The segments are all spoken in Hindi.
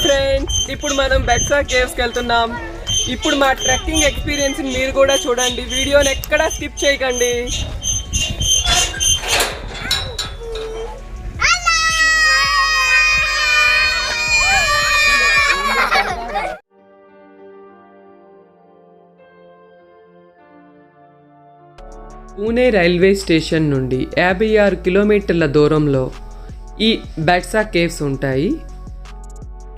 ఫ్రెండ్స్, ఇప్పుడు మనం బెట్సా కేవ్స్కి వెళ్తున్నాం. ఇప్పుడు మా ట్రెక్కింగ్ ఎక్స్పీరియన్స్ మీరు కూడా చూడండి. వీడియోని ఎక్కడా స్కిప్ చేయకండి. పూణే రైల్వే స్టేషన్ నుండి 56 కిలోమీటర్ల దూరంలో ఈ బెట్సా కేవ్స్ ఉంటాయి.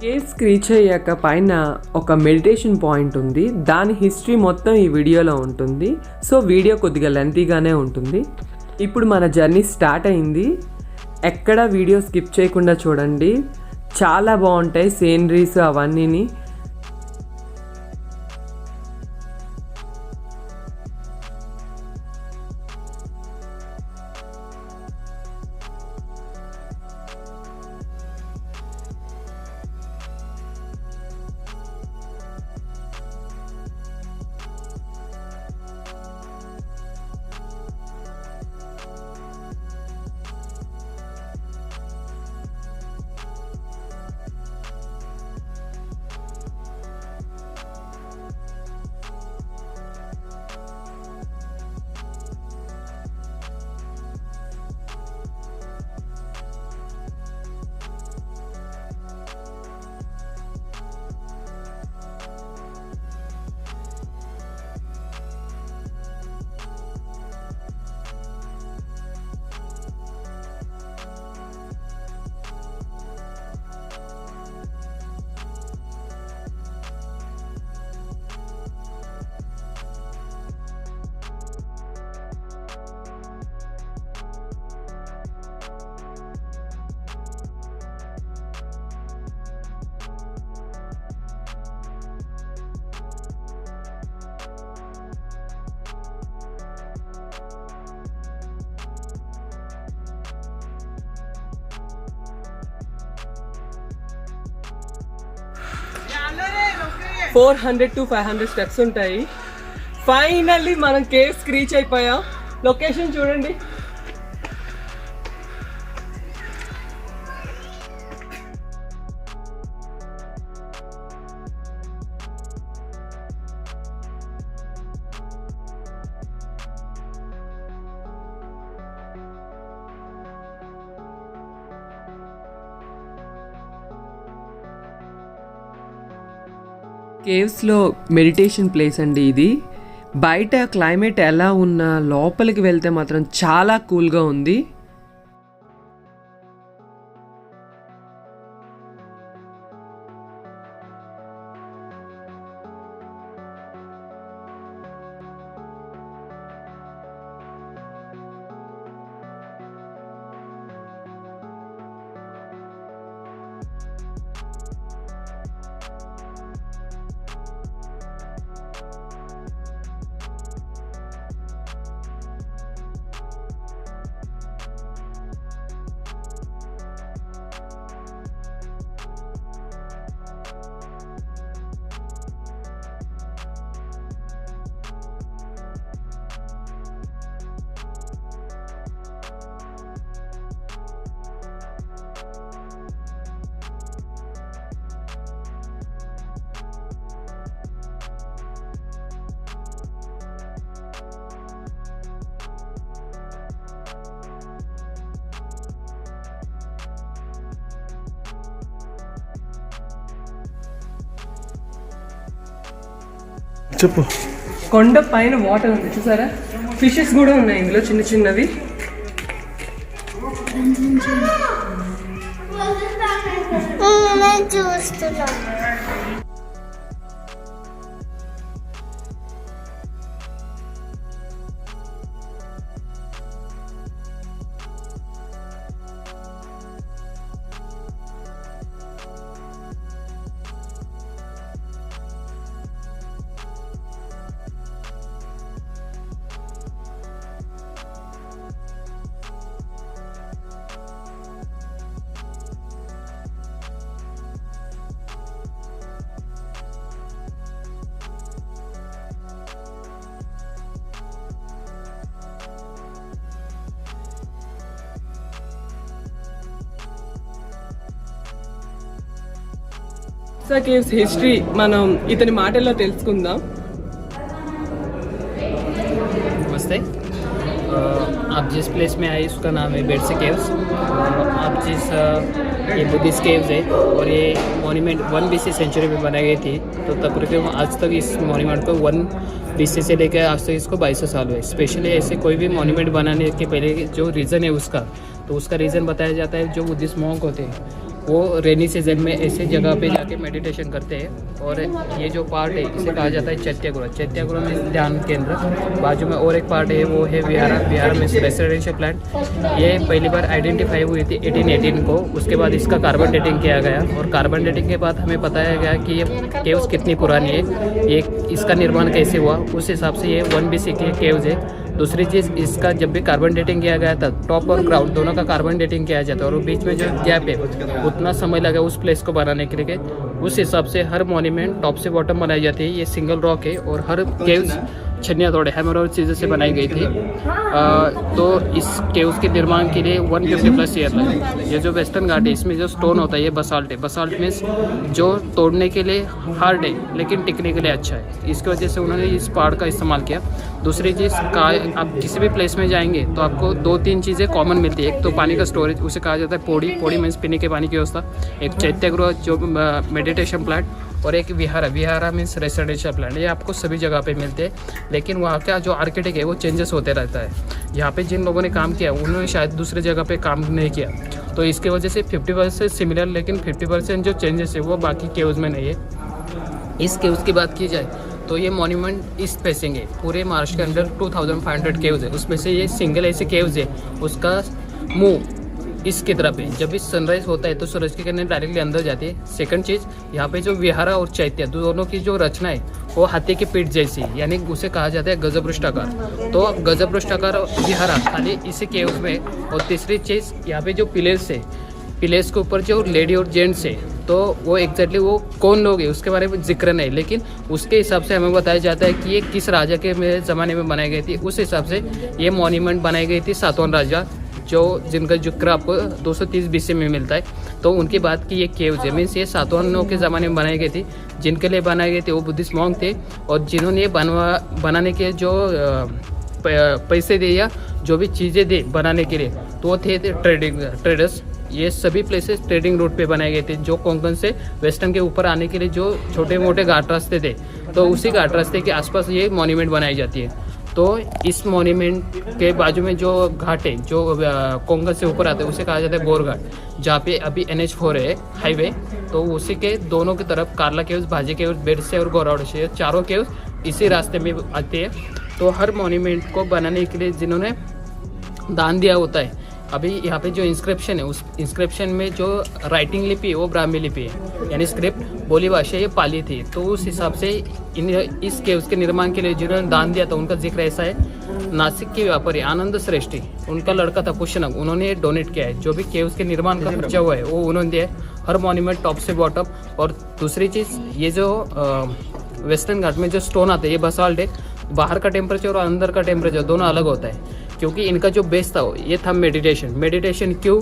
కేవ్స్కి రీచ్ అయ్యాక పైన ఒక మెడిటేషన్ పాయింట్ ఉంది. దాని హిస్టరీ మొత్తం ఈ వీడియోలో ఉంటుంది. సో వీడియో కొద్దిగా లెంతీగానే ఉంటుంది. ఇప్పుడు మన జర్నీ స్టార్ట్ అయింది. ఎక్కడ వీడియో స్కిప్ చేయకుండా చూడండి. చాలా బాగుంటాయి సీనరీస్ అవన్నీని. to 500 స్టెప్స్ ఉంటాయి. ఫైనల్లీ మనం కేవ్స్కి రీచ్ అయిపోయాం. లొకేషన్ చూడండి. కేవ్స్లో మెడిటేషన్ ప్లేస్ అండి ఇది. బయట క్లైమేట్ ఎలా ఉన్నా లోపలికి వెళ్తే మాత్రం చాలా కూల్గా ఉంది. చెప్పు. కొండ పైన వాటర్ ఉంది చూసారా, ఫిషెస్ కూడా ఉన్నాయి ఇందులో చిన్న చిన్నవి. చూస్తున్నా బెట్సా కేవ్స్ హిస్టరీ మనం ఇతని మాటల్లో తెలుసుకుందాం. नमस्ते. आप जिस प्लेस में आए उसका नाम है बेटसा केव्स. आप जिस ये बुद्धिस्ट केव्स है और ये मॉन्यूमेंट 1 BC सेंचुरी में बनाई गई थी. तो तकरीबन आज तक इस मॉन्यूमेंट को 1 BC से लेकर आज तक इसको 2200 साल हुए. स्पेशली ऐसे कोई भी मॉन्यूमेंट बनाने के पहले जो रीज़न है उसका, तो उसका रीज़न बताया जाता है. जो बुद्धिस्ट मॉन्क होते हैं वो रेनी सीजन में ऐसे जगह पे जाके मेडिटेशन करते हैं. और ये जो पार्ट है इसे कहा जाता है चैत्यागृह. चैत्यागृह में ध्यान केंद्र. बाजू में और एक पार्ट है वो है विहारा. विहारा में रेसिडेंशियल प्लांट. ये पहली बार आइडेंटिफाई हुई थी 1818 को. उसके बाद इसका कार्बन डेटिंग किया गया और कार्बन डेटिंग के बाद हमें बताया गया कि ये केव्स कितनी पुरानी है, ये इसका निर्माण कैसे हुआ. उस हिसाब से ये 1 BC के केव्स है. दूसरी चीज़, इसका जब भी कार्बन डेटिंग किया गया था टॉप और ग्राउंड दोनों का कार्बन डेटिंग किया जाता है और बीच में जो गैप है उतना समय लगा उस प्लेस को बनाने के लिए. उस हिसाब से हर मॉन्यूमेंट टॉप से बॉटम बनाई जाती है. ये सिंगल रॉक है और हर केव्स छन्निया तोड़े हैमर और चीज़ों से बनाई गई थी. तो इस केव्स के निर्माण के लिए 150+ ईयर लगे. ये जो वेस्टर्न घाट है इसमें जो स्टोन होता है ये बसाल्ट है. बसाल्ट मीन्स जो तोड़ने के लिए हार्ड है लेकिन टिकने के लिए अच्छा है. इसकी वजह से उन्होंने इस पहाड़ का इस्तेमाल किया. दूसरी चीज़, आप किसी भी प्लेस में जाएंगे तो आपको 2-3 चीज़ें कॉमन मिलती है. एक तो पानी का स्टोरेज, उसे कहा जाता है पौड़ी. पौड़ी मीन्स पीने के पानी की व्यवस्था. एक चैत्यागृह जो मेडिटेशन प्लांट और एक vihara. Vihara means residential plant. ये आपको सभी जगह पे मिलते हैं लेकिन वहाँ का जो आर्किटेक्ट है वो चेंजेस होते रहता है. यहाँ पे जिन लोगों ने काम किया उन्होंने शायद दूसरी जगह पे काम नहीं किया, तो इसकी वजह से 50% सिमिलर लेकिन 50% जो चेंजेस है वो बाकी केव्स में नहीं है. इस केव्स की बात की जाए तो ये मॉन्यूमेंट ईस्ट फेसिंग है. पूरे महाराष्ट्र के अंदर 2500 केव्स है. उसमें से ये सिंगल ऐसे केव्स है उसका मुँह इसकी तरफ है. जब भी सनराइज होता है तो सूरज की किरणें डायरेक्टली अंदर जाती है. सेकंड चीज़, यहाँ पे जो विहारा और चैत्य दोनों की जो रचना है वो हाथी की पीठ जैसी, यानी उसे कहा जाता है गजपृष्ठाकार. तो गजपृष्ठाकार विहारा खाली इसी केव्स में. और तीसरी चीज़, यहाँ पे जो पिलर्स है, पिलर्स के ऊपर जो लेडी और जेंट्स है तो वो एग्जैक्टली वो कौन लोग हैं उसके बारे में जिक्र नहीं, लेकिन उसके हिसाब से हमें बताया जाता है कि ये किस राजा के ज़माने में बनाई गई थी. उस हिसाब से ये मॉन्यूमेंट बनाई गई थी सातवां राजा जिनका जिक्र आपको 230 BC में मिलता है. तो उनकी बात की ये केव्स है. मीन्स ये सातवाहनों के ज़माने में बनाई गई थी. जिनके लिए बनाई गई थी वो बुद्धिस्ट मॉन्क थे और जिन्होंने ये बनाने के जो पैसे दिए या जो भी चीज़ें दी बनाने के लिए तो वो थे ट्रेडर्स. ये सभी प्लेसेस ट्रेडिंग रूट पे बनाए गए थे. जो कोंकण से वेस्टर्न के ऊपर आने के लिए जो छोटे मोटे घाट रास्ते थे तो उसी घाट रास्ते के आसपास ये मॉन्यूमेंट बनाई जाती है. तो इस मॉन्यूमेंट के बाजू में जो घाट है जो कोंकण से ऊपर आते हैं उसे कहा जाता है बोर घाट, जहाँ पे अभी NH4 है हाईवे. तो उसी के दोनों की तरफ कार्ला केव्स, भाजी केव्स, बेडसे और गोरावड़ से चारों केव्स इसी रास्ते में आते हैं. तो हर मॉन्यूमेंट को बनाने के लिए जिन्होंने दान दिया होता है, अभी यहाँ पे जो इंस्क्रिप्शन है उस इंस्क्रिप्शन में जो राइटिंग लिपि है वो ब्राह्मी लिपि है, यानी स्क्रिप्ट बोली भाषा ये पाली थी. तो उस हिसाब से इस केव्स के निर्माण के लिए जिन्होंने दान दिया था उनका जिक्र ऐसा है. नासिक के व्यापारी आनंद श्रेष्ठी, उनका लड़का था पुष्यनग, उन्होंने डोनेट किया है. जो भी केव्स के निर्माण का खर्चा हुआ है वो उन्होंने दिया है. हर मॉन्यूमेंट टॉप से बॉटम. और दूसरी चीज़, ये जो वेस्टर्न घाट में जो स्टोन आते हैं ये बसाल्ट है. बाहर का टेम्परेचर और अंदर का टेम्परेचर दोनों अलग होता है क्योंकि इनका जो बेस था ये था मेडिटेशन. क्यों?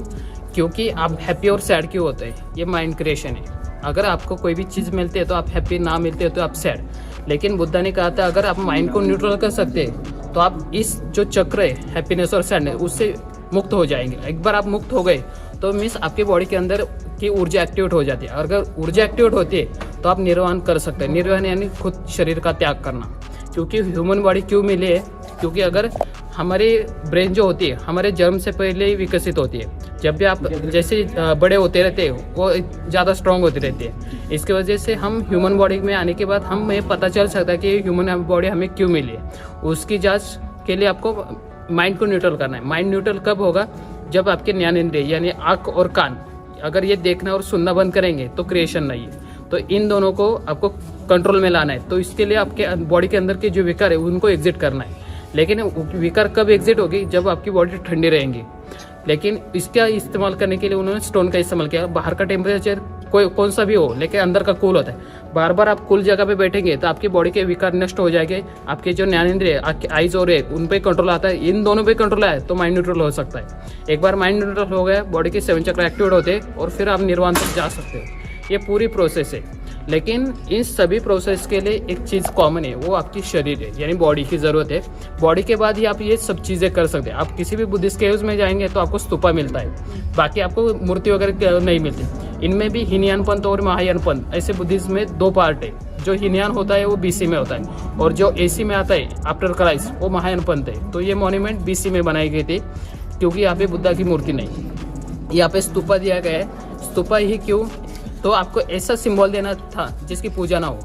क्योंकि आप हैप्पी और सैड क्यों होते हैं, ये माइंड क्रिएशन है. अगर आपको कोई भी चीज़ मिलती है तो आप हैप्पी, ना मिलती है तो आप सैड. लेकिन बुद्धा ने कहा था अगर आप माइंड को न्यूट्रल कर सकते हैं तो आप इस जो चक्र है हैप्पीनेस और सैडनेस उससे मुक्त हो जाएंगे. एक बार आप मुक्त हो गए तो मीन्स आपके बॉडी के अंदर की ऊर्जा एक्टिवेट हो जाती है. अगर ऊर्जा एक्टिवेट होती है तो आप निर्वाण कर सकते हैं. निर्वाण यानी खुद शरीर का त्याग करना. क्योंकि ह्यूमन बॉडी क्यों मिली है? क्योंकि अगर हमारी ब्रेन जो होती है हमारे जन्म से पहले ही विकसित होती है. जब भी आप जैसे बड़े होते रहते हैं वो ज़्यादा स्ट्रांग होती रहती है. इसकी वजह से हम ह्यूमन बॉडी में आने के बाद हमें पता चल सकता है कि ह्यूमन बॉडी हमें क्यों मिली है. उसकी जांच के लिए आपको माइंड को न्यूट्रल करना है. माइंड न्यूट्रल कब होगा? जब आपके ज्ञानेंद्रिय यानी आँख और कान अगर ये देखना और सुनना बंद करेंगे तो क्रिएशन नहीं है. तो इन दोनों को आपको कंट्रोल में लाना है. तो इसके लिए आपके बॉडी के अंदर के जो विकार है उनको एग्जिट करना है. लेकिन विकार कब एग्जिट होगी? जब आपकी बॉडी ठंडी रहेंगी. लेकिन इसका इस्तेमाल करने के लिए उन्होंने स्टोन का इस्तेमाल किया. बाहर का टेम्परेचर कौन सा भी हो लेकिन अंदर का कूल होता है. बार बार आप कूल जगह पे बैठेंगे तो आपकी बॉडी के विकार नष्ट हो जाएंगे. आपके जो ज्ञानेंद्रिय आपके आइज और उन पर कंट्रोल आता है. इन दोनों पे कंट्रोल आए तो माइंड न्यूट्रल हो सकता है. एक बार माइंड न्यूट्रल हो गया बॉडी के 7 चक्र एक्टिवेट होते हैं और फिर आप निर्वाण तक जा सकते हो. ये पूरी प्रोसेस है. लेकिन इन सभी प्रोसेस के लिए एक चीज़ कॉमन है, वो आपकी शरीर है, यानी बॉडी की ज़रूरत है। बॉडी के बाद ही आप ये सब चीज़ें कर सकते हैं। आप किसी भी बुद्धिस्ट केव्स में जाएंगे तो आपको स्तूपा मिलता है, बाकी आपको मूर्ति वगैरह नहीं मिलती। इनमें भी हीनयान पंथ और महायान पंथ, ऐसे बुद्धिज्म में दो पार्ट है। जो हीनयान होता है वो बीसी में होता है, और जो एसी में आता है आफ्टर क्राइस्ट वो महायान पंथ है। तो ये मॉन्यूमेंट बीसी में बनाई गई थी, क्योंकि यहाँ पे बुद्धा की मूर्ति नहीं, यहाँ पे स्तूपा दिया गया है। स्तूपा ही क्यों? तो आपको ऐसा सिंबल देना था जिसकी पूजा ना हो,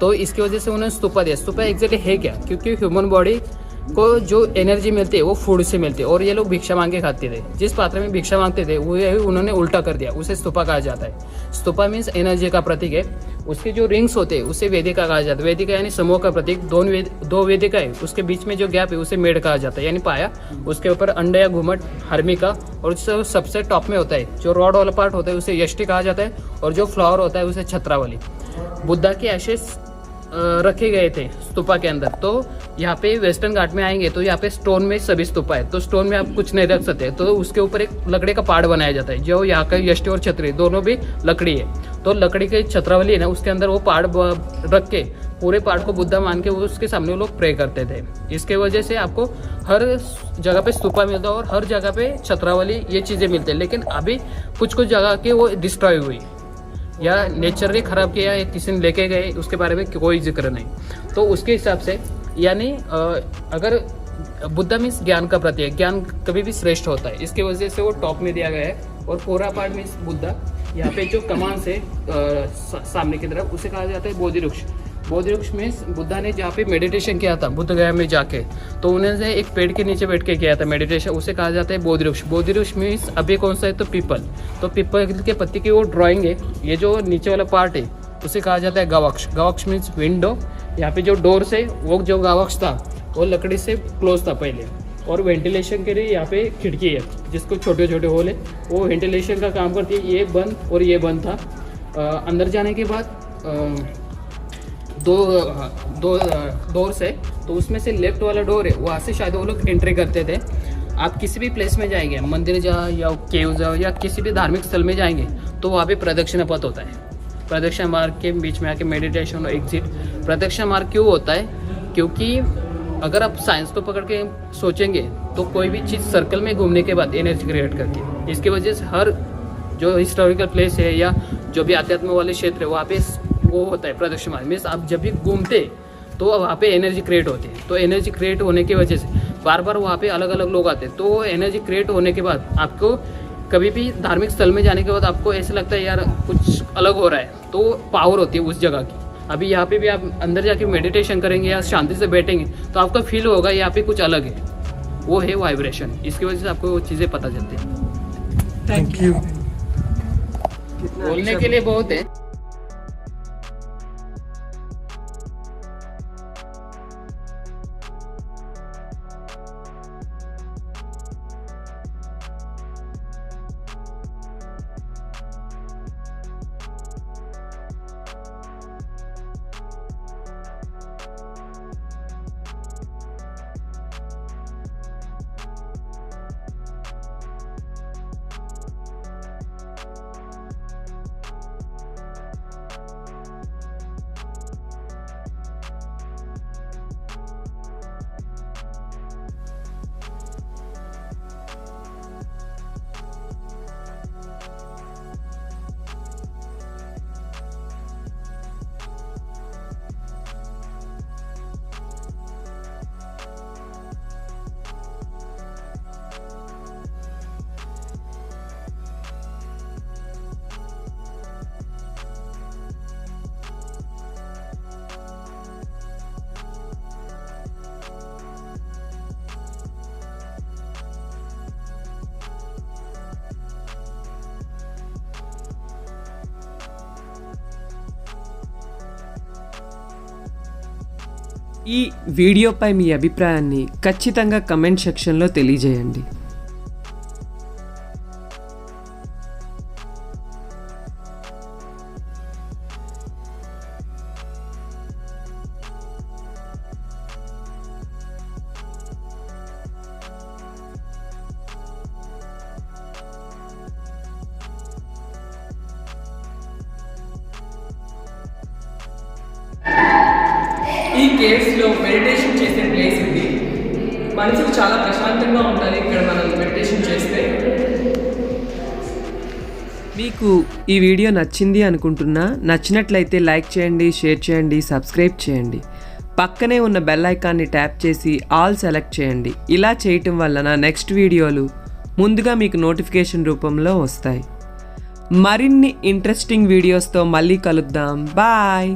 तो इसकी वजह से उन्होंने स्तूपा दिया। स्तूपा एग्जैक्टली है क्या? क्योंकि ह्यूमन बॉडी को जो एनर्जी मिलती है वो फूड से मिलती है, और ये लोग भिक्षा मांग के खाते थे। जिस पात्र में भिक्षा मांगते थे वो उन्होंने उल्टा कर दिया, उसे स्तूपा कहा जाता है। स्तूपा मीन्स एनर्जी का प्रतीक है। उसके जो रिंग्स होते हैं उसे वेदिका कहा जाता है। वेदिका यानी समूह का प्रतीक। दो वेदिका है, उसके बीच में जो गैप है उसे मेड कहा जाता है, यानी पाया। उसके ऊपर अंडा या घुमट हर्मिका, और जो सबसे टॉप में होता है जो रॉड वाला पार्ट होता है उसे यष्टि कहा जाता है, और जो फ्लावर होता है उसे छत्रावली। बुद्धा के एशेस रखे गए थे स्तूपा के अंदर। तो यहाँ पे वेस्टर्न घाट में आएंगे तो यहाँ पे स्टोन में सभी स्तूपा है, तो स्टोन में आप कुछ नहीं रख सकते, तो उसके ऊपर एक लकड़ी का पार्ट बनाया जाता है। जो यहाँ का यष्टि और छतरी दोनों भी लकड़ी है, तो लकड़ी की छत्रावली है ना, उसके अंदर वो पार्ट रख के पूरे पार्ट को बुद्धा मान के उसके सामने वो लोग प्रे करते थे। इसके वजह से आपको हर जगह पे स्तूपा मिलता है और हर जगह पे छत्रावली ये चीज़ें मिलती है। लेकिन अभी कुछ कुछ जगह की वो डिस्ट्रॉय हुई, या नेचर ने खराब किया, या किसी ने लेके गए, उसके बारे में कोई जिक्र नहीं। तो उसके हिसाब से यानी अगर बुद्धा मीन्स ज्ञान का प्रतीक, ज्ञान कभी भी श्रेष्ठ होता है, इसकी वजह से वो टॉप में दिया गया है। और पूरा पार्ट मीन्स बुद्धा, यहाँ पे जो कमान से सामने की तरफ उसे कहा जाता है बोधि वृक्ष। बोधि वृक्ष मीन्स बुद्धा ने जहाँ पे मेडिटेशन किया था बुद्ध गया में जाके, तो उन्होंने एक पेड़ के नीचे बैठ के किया था मेडिटेशन, उसे कहा जाता है बोधि वृक्ष। बोधि वृक्ष मीन्स अभी कौन सा है? तो पीपल। तो पीपल के पत्ती की वो ड्राइंग है, ये जो नीचे वाला पार्ट है उसे कहा जाता है गवाक्ष। गवाक्ष मीन्स विंडो। यहाँ पे जो डोर से वो जो गवाक्ष था वो लकड़ी से क्लोज था पहले, और वेंटिलेशन के लिए यहाँ पे खिड़की है जिसको छोटे छोटे होल है, वो वेंटिलेशन का काम करती है। ये बंद और ये बंद था। अंदर जाने के बाद दो डोर से, तो उसमें से लेफ्ट वाला डोर है, वहाँ से शायद वो लोग एंट्री करते थे। आप किसी भी प्लेस में जाएंगे, मंदिर जाओ या केव जाओ या किसी भी धार्मिक स्थल में जाएंगे, तो वहाँ पे प्रदक्षिणा पथ होता है। प्रदक्षिणा मार्ग के बीच में आके मेडिटेशन और एग्जिट। प्रदक्षिणा मार्ग क्यों होता है? क्योंकि अगर आप साइंस को पकड़ के सोचेंगे तो कोई भी चीज़ सर्कल में घूमने के बाद एनर्जी क्रिएट करती है। इसकी वजह से हर जो हिस्टोरिकल प्लेस है या जो भी आध्यात्म वाले क्षेत्र है वहाँ पे वो होता है प्रदक्षिणा मार्ग। मीन्स आप जब भी घूमते तो वहाँ पे एनर्जी क्रिएट होती है, तो एनर्जी क्रिएट होने की वजह से बार बार वहाँ पे अलग अलग लोग आते हैं। तो एनर्जी क्रिएट होने के बाद आपको कभी भी धार्मिक स्थल में जाने के बाद आपको ऐसा लगता है यार कुछ अलग हो रहा है, तो पावर होती है उस जगह की। अभी यहाँ पे भी आप अंदर जाके मेडिटेशन करेंगे या शांति से बैठेंगे तो आपका फील होगा यहाँ पे कुछ अलग है, वो है वाइब्रेशन। इसकी वजह से आपको वो चीज़ें पता चलती हैं। Thank you. बोलने के लिए बहुत है। ఈ వీడియోపై మీ అభిప్రాయాన్ని ఖచ్చితంగా కమెంట్ సెక్షన్లో తెలియజేయండి. కేవ్స్లో మెడిటేషన్ చేసే ప్లేస్ ఇది. మనసుకు చాలా ప్రశాంతంగా ఉంటుంది ఇక్కడ మనం మెడిటేషన్ చేస్తే. మీకు ఈ వీడియో నచ్చింది అనుకుంటున్నా. నచ్చినట్లయితే లైక్ చేయండి, షేర్ చేయండి, సబ్స్క్రైబ్ చేయండి. పక్కనే ఉన్న బెల్ ఐకాన్ని ట్యాప్ చేసి ఆల్ సెలెక్ట్ చేయండి. ఇలా చేయటం వల్ల నా నెక్స్ట్ వీడియోలు ముందుగా మీకు నోటిఫికేషన్ రూపంలో వస్తాయి. మరిన్ని ఇంట్రెస్టింగ్ వీడియోస్తో మళ్ళీ కలుద్దాం. బాయ్.